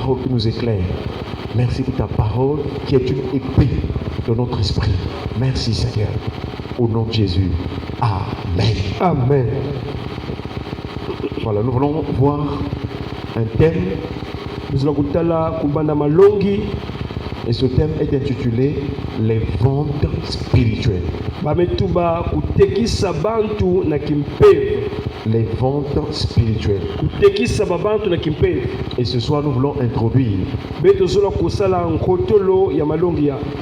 parole qui nous éclaire. Merci pour ta parole qui est une épée de notre esprit. Merci Seigneur. Au nom de Jésus. Amen. Amen. Voilà, nous voulons voir un thème. Et ce thème est intitulé les ventes spirituelles. Les ventes spirituelles. Et ce soir, nous voulons introduire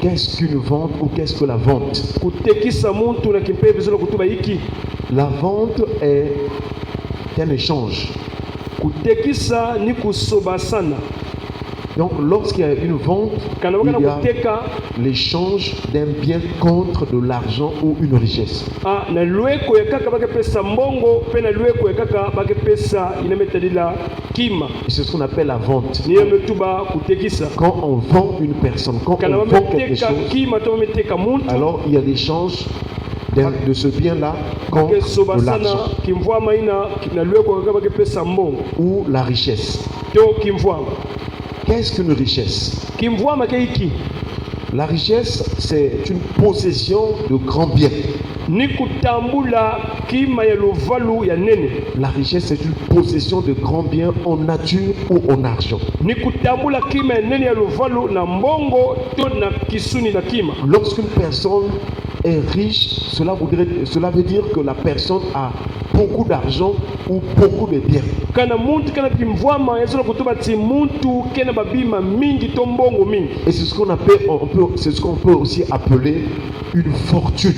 qu'est-ce qu'une vente ou qu'est-ce que la vente. La vente est un échange. Donc, lorsqu'il y a une vente, il y a l'échange d'un bien contre de l'argent ou une richesse. Et c'est ce qu'on appelle la vente. Quand on vend une personne, quand on vend quelque chose, alors il y a l'échange de ce bien-là contre de l'argent ou la richesse. Qu'est-ce qu'une richesse? La richesse, c'est une possession de grands biens. La richesse, c'est une possession de grands biens en nature ou en argent. Lorsqu'une personne est riche, cela veut dire que la personne a beaucoup d'argent ou beaucoup de biens. Et c'est ce qu'on appelle, c'est ce qu'on peut aussi appeler une fortune.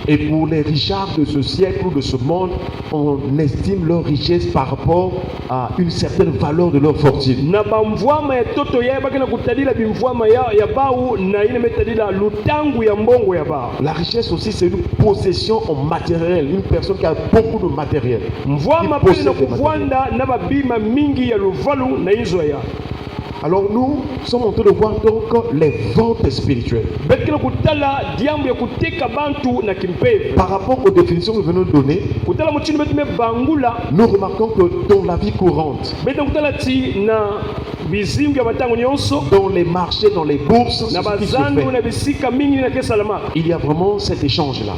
Et pour les richards de ce siècle ou de ce monde, on estime leur richesse par rapport à une certaine valeur de leur fortune. La richesse aussi, c'est une possession en matériel, une personne qui a beaucoup de matériel. Alors nous sommes en train de voir donc les ventes spirituelles. Par rapport aux définitions que nous venons de donner, nous remarquons que dans la vie courante, dans les marchés, dans les bourses, il y a vraiment cet échange-là.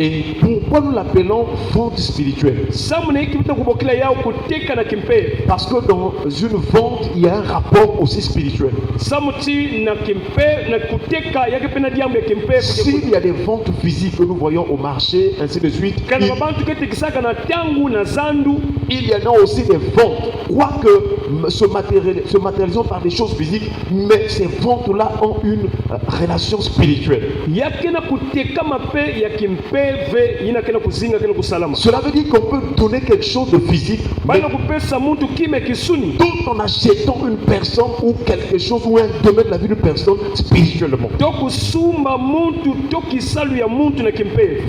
Et pourquoi nous l'appelons vente spirituelle? Parce que dans une vente, il y a un rapport aussi spirituel. S'il y a des ventes physiques que nous voyons au marché, ainsi de suite, il y en a aussi des ventes, quoique se matérialisent par des choses physiques, mais ces ventes-là ont une relation spirituelle. Cela veut dire qu'on peut donner quelque chose de physique, tout en achetant une personne ou quelque chose ou un domaine de la vie d'une personne spirituellement.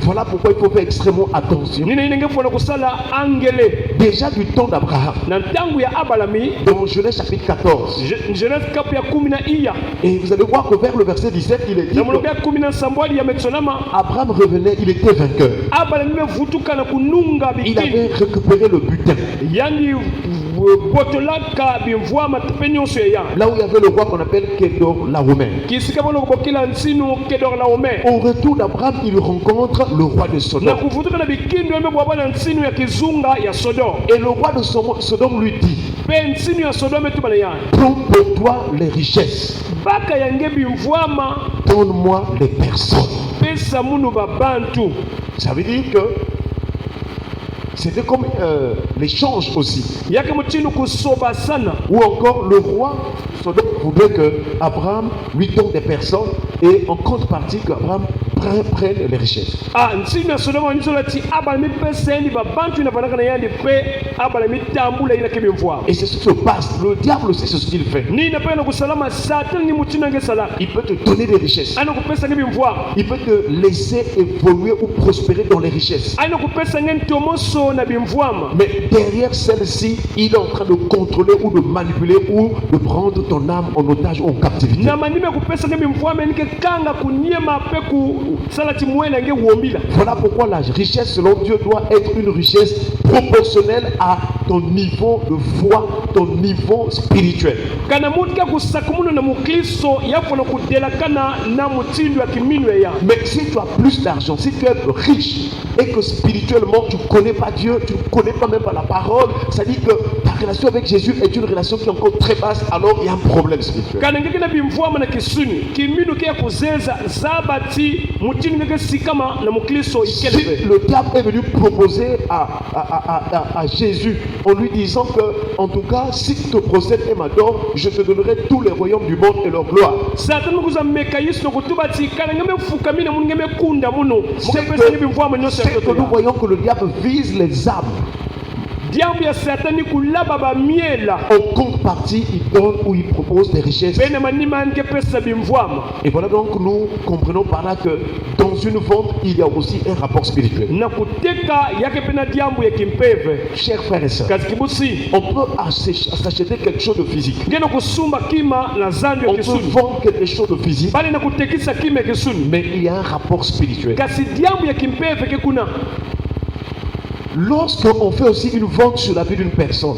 Voilà pourquoi il faut faire extrêmement attention. Déjà du temps d'Abraham, dans Genèse chapitre 14, et vous allez voir que vers le verset 17, il est dit Abraham revenait, il était vainqueur. Il avait récupéré le butin. Là où il y avait le roi qu'on appelle Kedorlaomer. Au retour d'Abraham, il rencontre le roi de Sodome. Et le roi de Sodome lui dit, prends pour toi les richesses, donne-moi les personnes. Ça veut dire que c'était comme l'échange aussi. Ou encore le roi Sodome voudrait que Abraham lui donne des personnes et en contrepartie qu'Abraham prenne les richesses. Et c'est ce qui se passe. Le diable aussi, c'est ce qu'il fait. Il peut te donner des richesses. Il peut te laisser évoluer ou prospérer dans les richesses. Mais derrière celle-ci, il est en train de contrôler ou de manipuler ou de prendre ton âme en otage ou en captivité. Voilà pourquoi la richesse selon Dieu doit être une richesse proportionnelle à ton niveau de foi, ton niveau spirituel. Mais si tu as plus d'argent, si tu es riche et que spirituellement tu ne connais pas Dieu, tu ne connais pas même pas la parole, ça dit que ta relation avec Jésus est une relation qui est encore très basse, alors il y a un problème spirituel. Si le diable est venu proposer à Jésus en lui disant que, en tout cas, si tu te procèdes et m'adores, je te donnerai tous les royaumes du monde et leur gloire. C'est que nous voyons que le diable vise les âmes. En contrepartie, il donne ou il propose des richesses. Et voilà donc nous comprenons par là que dans une vente, il y a aussi un rapport spirituel. Chers frères et sœurs, on peut s'acheter quelque chose de physique. On peut vendre quelque chose de physique. Mais il y a un rapport spirituel. Lorsqu'on fait aussi une vente sur la vie d'une personne,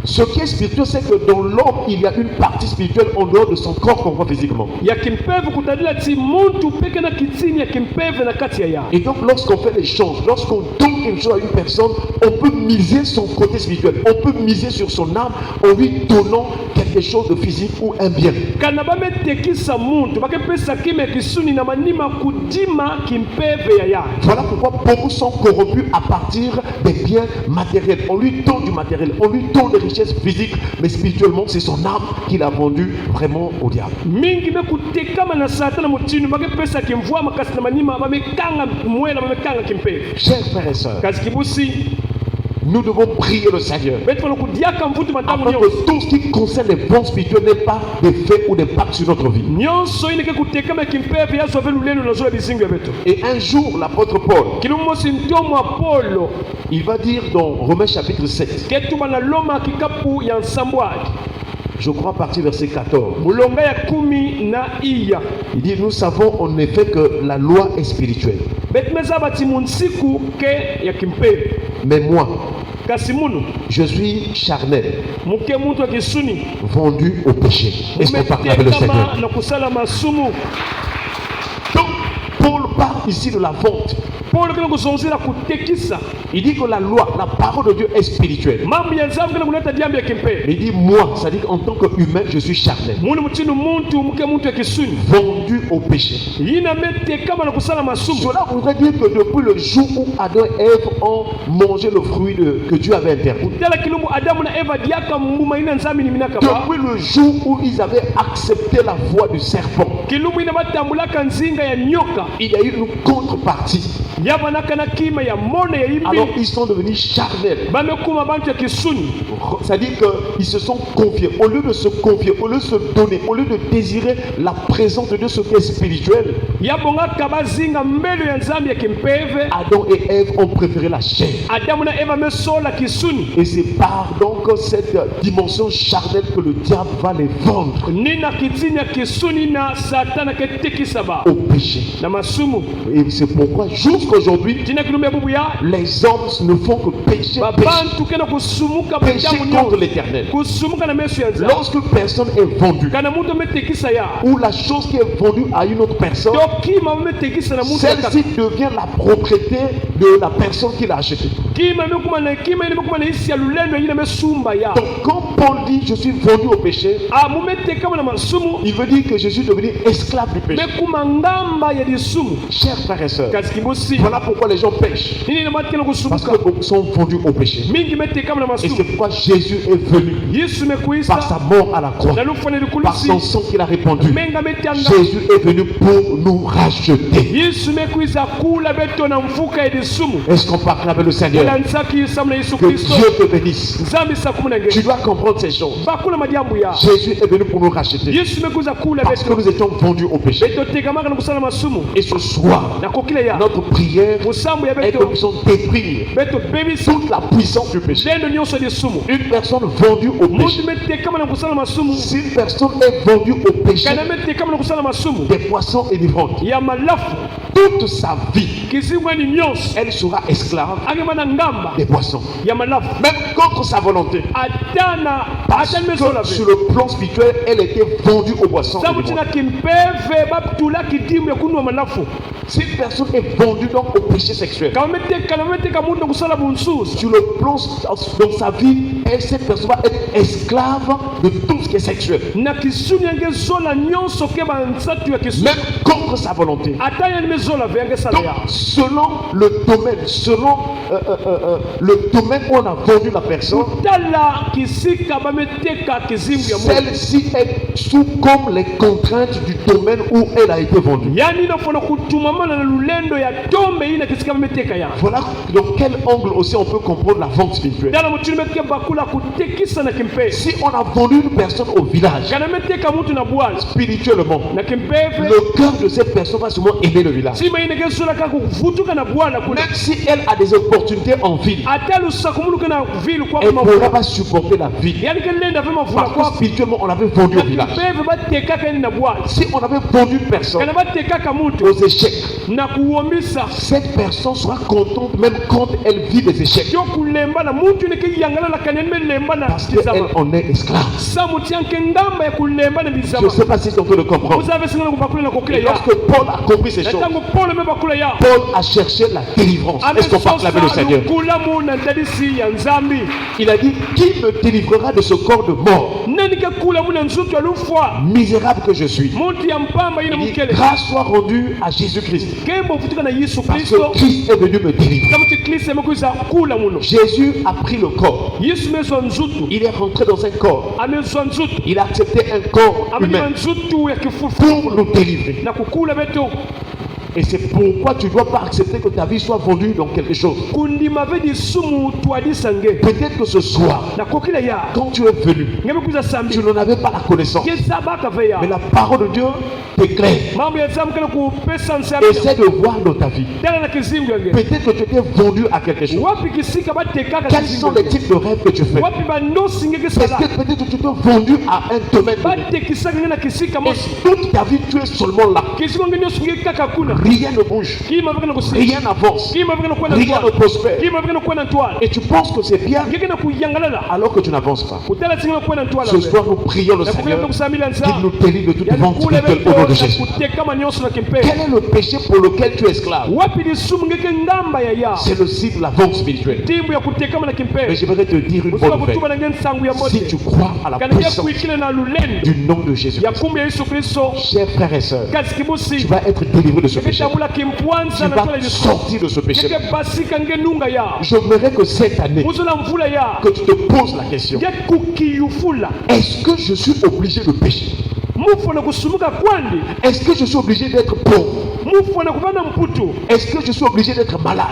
ce qui est spirituel, c'est que dans l'homme, il y a une partie spirituelle en dehors de son corps qu'on voit physiquement. Et donc, lorsqu'on fait l'échange, lorsqu'on donne quelque chose à une personne, on peut miser son côté spirituel. On peut miser sur son âme en lui donnant quelque chose de physique ou un bien. Voilà pourquoi beaucoup sont corrompus à partir des biens matériels. On lui donne du matériel, on lui donne des richesses physiques, mais spirituellement, c'est son âme qu'il a vendue vraiment au diable. Chers frères et sœurs, nous devons prier le Seigneur afin que tout ce qui concerne les bons spirituels n'ait pas d'effet ou d'impact sur notre vie. Et un jour, l'apôtre Paul, il va dire dans Romains chapitre 7, je crois à partir verset 14, il dit: nous savons en effet que la loi est spirituelle, mais moi, je suis charnel, vendu au péché. Est-ce qu'on parle avec le Seigneur? Donc, Paul parle ici de la vente. Il dit que la loi, la parole de Dieu est spirituelle. Il dit moi, c'est-à-dire qu'en tant qu'humain, je suis charnel, vendu au péché. Cela voudrait dire que depuis le jour où Adam et Ève ont mangé le fruit que Dieu avait interdit, depuis le jour où ils avaient accepté la voix du serpent, il y a eu une contrepartie. Alors ils sont devenus charnels. C'est-à-dire qu'ils se sont confiés. Au lieu de se confier, au lieu de se donner, au lieu de désirer la présence de Dieu, ce qui est spirituel, Adam et Ève ont préféré la chair. Et c'est par donc cette dimension charnelle que le diable va les vendre au péché. Et c'est pourquoi jusqu'aujourd'hui, les hommes ne font que pécher contre l'Éternel. Lorsque personne est vendu, ou la chose qui est vendue à une autre personne, celle-ci devient la propriété de la personne qui l'a achetée. Donc quand Paul dit je suis vendu au péché, il veut dire que je suis devenu esclave du péché. Chers frères et sœurs, voilà pourquoi les gens pêchent, parce que beaucoup sont vendus au péché. Et c'est pourquoi Jésus est venu par sa mort à la croix, par son sang qu'il a répandu. Jésus est venu pour nous nous racheter. Est-ce qu'on peut acclamer le Seigneur? Que Dieu te bénisse. Tu dois comprendre ces choses. Jésus est venu pour nous racheter parce que nous étions vendus au péché. Et ce soir, notre prière est que nous puissions détruire toute la puissance du péché. Une personne vendue au péché, si une personne est vendue au péché, des poissons enivrants, toute sa vie, elle sera esclave des poissons, même contre sa volonté. Parce que sur le plan spirituel, elle était vendue aux poissons. Si une personne est vendue donc au péché sexuel, sur le plan dans sa vie, cette personne va être esclave de tout ce qui est sexuel, même contre sa volonté. Donc, selon le domaine où on a vendu la personne, celle-ci est sous comme les contraintes du domaine où elle a été vendue. Voilà dans quel angle aussi on peut comprendre la vente spirituelle. Si on a vendu une personne au village, spirituellement, le cœur de cette personne va sûrement aimer le village. Même si elle a des opportunités en ville, elle ne pourra pas supporter la ville. Parce que spirituellement, on avait vendu au village. Si on avait vendu une personne aux échecs, cette personne sera contente même quand elle vit des échecs. Parce qu'elle en est esclave. Je ne sais pas si c'est en train de comprendre. Et lorsque Paul a compris ces choses, Paul a cherché la délivrance. Est-ce qu'on peut acclamer le Seigneur? Il a dit, qui me délivrera de ce corps de mort? Misérable que je suis. Il dit, grâce soit rendue à Jésus-Christ. Parce que Christ est venu me délivrer. Jésus a pris le corps. Il est rentré dans un corps. Il a accepté un corps humain pour nous délivrer. Et c'est pourquoi tu ne dois pas accepter que ta vie soit vendue dans quelque chose. Peut-être que ce soir, quand tu es venu, tu n'en avais pas la connaissance. Mais la parole de Dieu t'éclaire. Essaie de voir dans ta vie. Peut-être que tu étais vendu à quelque chose. Quels sont les types de rêves que tu fais? Peut-être que tu t'es vendu à un domaine. Et toute ta vie, tu es seulement là. Rien ne bouge, rien n'avance, rien ne prospère. Et tu penses que c'est bien alors que tu n'avances pas. Ce soir, nous prions le Seigneur qu'il nous délivre de toute vente spirituelle au nom de Jésus. Quel est le péché pour lequel tu es esclave? C'est le signe de la vente spirituelle. Mais je voudrais te dire une bonne nouvelle. Si tu crois à la puissance du nom de Jésus, chers frères et sœurs, tu vas être délivré de ce péché. Tu vas sortir de ce péché. J'aimerais que cette année, que tu te poses la question: est-ce que je suis obligé de pécher? Est-ce que je suis obligé d'être pauvre? Est-ce que je suis obligé d'être malade?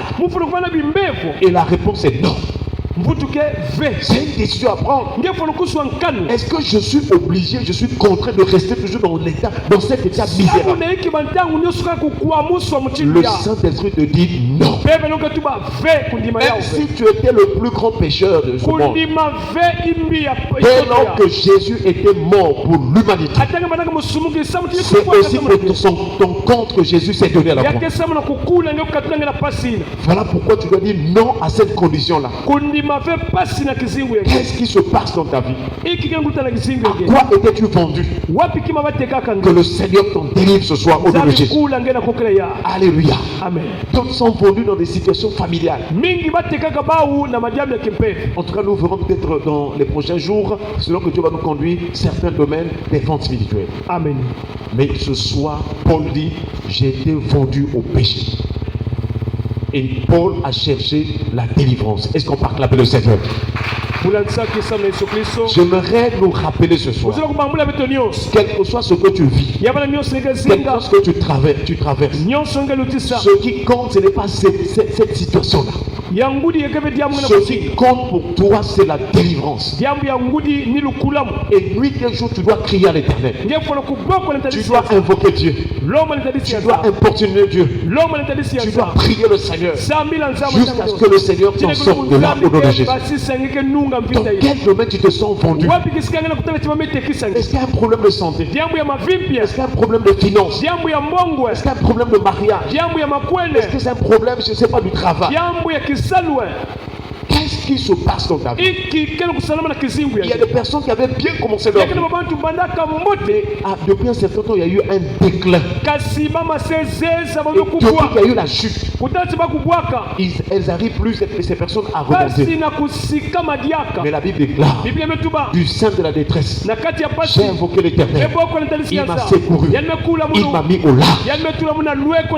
Et la réponse est non. C'est une décision à prendre. Est-ce que je suis obligé, je suis contraint de rester toujours dans cet état misérable? Le Saint-Esprit te dit non. Même si tu étais le plus grand pécheur de ce monde, dès lors que Jésus était mort pour l'humanité, c'est aussi pour ton compte que Jésus s'est donné à la croix. Voilà pourquoi tu dois dire non à cette condition-là. Qu'est-ce qui se passe dans ta vie? À quoi étais-tu vendu? Que le Seigneur t'en délivre ce soir au nom de Jésus. Alléluia. Amen. D'autres sont vendus dans des situations familiales. En tout cas, nous verrons peut-être dans les prochains jours, selon que Dieu va nous conduire, certains domaines des ventes spirituelles. Amen. Mais ce soir, Paul dit, j'ai été vendu au péché. Et Paul a cherché la délivrance. Est-ce qu'on peut acclamer le Seigneur? J'aimerais nous rappeler ce soir, quel que soit ce que tu vis, quel que soit ce que tu traverses, ce qui compte, ce n'est pas cette situation-là. Ce qui compte pour toi, c'est la délivrance. Et nuit et jour, tu dois crier à l'Éternel. Tu dois invoquer Dieu. Tu dois importuner Dieu. Tu dois prier le Seigneur jusqu'à ce que le Seigneur t'en sorte de là au nom de Jésus. Dans quel domaine tu te sens vendu? Est-ce qu'il y a un problème de santé? Est-ce qu'il y a un problème de finances? Est-ce qu'il y a un problème de mariage? Est-ce que c'est un problème, je ne sais pas, du travail? Qu'est-ce qui se passe dans ta vie? Il y a des personnes qui avaient bien commencé leur vie. Mais depuis un certain temps, il y a eu un déclin. Et depuis qu'il y a eu la chute, elles n'arrivent plus, ces personnes, à remonter. Mais la Bible déclare, du sein de la détresse, j'ai invoqué l'Éternel. Il m'a secouru. Il m'a mis au large.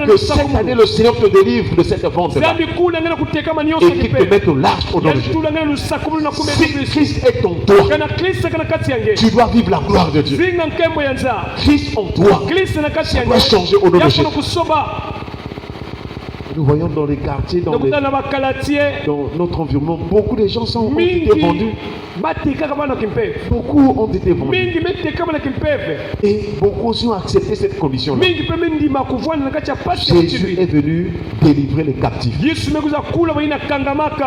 Que cette année, le Seigneur te délivre de cette vente-là. Et qu'il te mette au large au nom de Jésus. Si Christ est en toi, tu dois vivre la gloire de Dieu. Christ en toi, ça doit changer au nom de Jésus. Nous voyons dans les quartiers, dans notre environnement, beaucoup de gens ont été vendus. Beaucoup ont été vendus. Et beaucoup aussi ont accepté cette condition-là. Jésus est venu délivrer les captifs.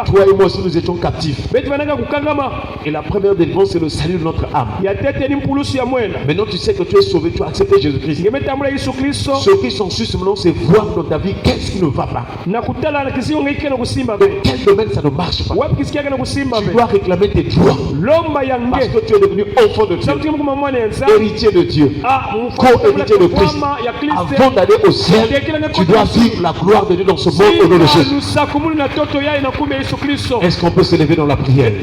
Toi et moi aussi nous étions captifs. Et la première délivrance, c'est le salut de notre âme. Maintenant tu sais que tu es sauvé, tu as accepté Jésus-Christ. Ceux qui sont juste maintenant, c'est voir dans ta vie qu'est-ce qui ne va pas. Dans quel domaine ça ne marche pas. Tu dois réclamer tes droits. Parce que tu es devenu enfant de Dieu, héritier de Dieu, co-héritier de Christ. Avant d'aller au ciel, tu dois vivre la gloire de Dieu dans ce monde au nom de Jésus. Est-ce qu'on peut s'élever dans la prière?